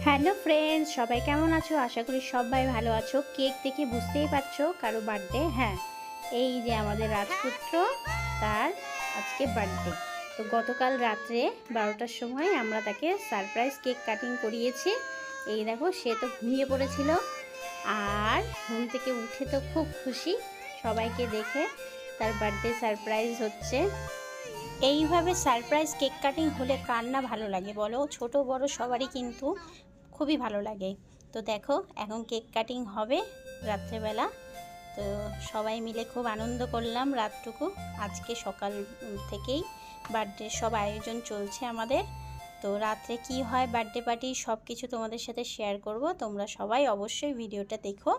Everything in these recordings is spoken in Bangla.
হ্যালো ফ্রেন্ডস, সবাই কেমন আছো? আশা করি সবাই ভালো আছো। কেক দেখে বুঝতেই পারছো কারো বার্থডে। হ্যাঁ, এই যে আমাদের রাজপুত্র, তার আজকে বার্থডে। তো গতকাল রাত্রে 12টার সময় আমরা তাকে সারপ্রাইজ কেক কাটিং করিয়েছি। এই দেখো, সে তো ঘুমিয়ে পড়েছিল, আর ঘুম থেকে উঠে তো খুব খুশি সবাইকে দেখে। তার বার্থডে সারপ্রাইজ হচ্ছে। এইভাবে সারপ্রাইজ কেক কাটিং হলে কার না ভালো লাগে বলো? ছোট বড় সবারই কিন্তু খুবই ভালো লাগে। তো দেখো, এখন কেক কাটিং হবে রাত্রেবেলা। তো সবাই মিলে খুব আনন্দ করলাম রাতটুকু। আজকে সকাল থেকেই বার্থডে সব আয়োজন চলছে আমাদের। তো রাত্রে কি হয় বার্থডে পার্টি সব কিছু তোমাদের সাথে শেয়ার করব। তোমরা সবাই অবশ্যই ভিডিওটা দেখো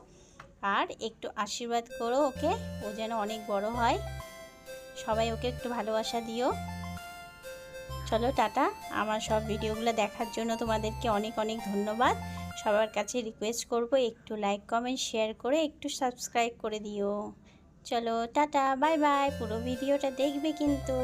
আর একটু আশীর্বাদ করো ওকে, ও যেন অনেক বড় হয়। সবাই ওকে একটু ভালোবাসা দিও। চলো টাটা। আমার সব ভিডিওগুলো দেখার জন্য তোমাদেরকে অনেক অনেক ধন্যবাদ। সবার কাছে রিকোয়েস্ট করব একটু লাইক কমেন্ট শেয়ার করে একটু সাবস্ক্রাইব করে দিও। চলো টাটা, বাই বাই। পুরো ভিডিওটা দেখবে কিন্তু।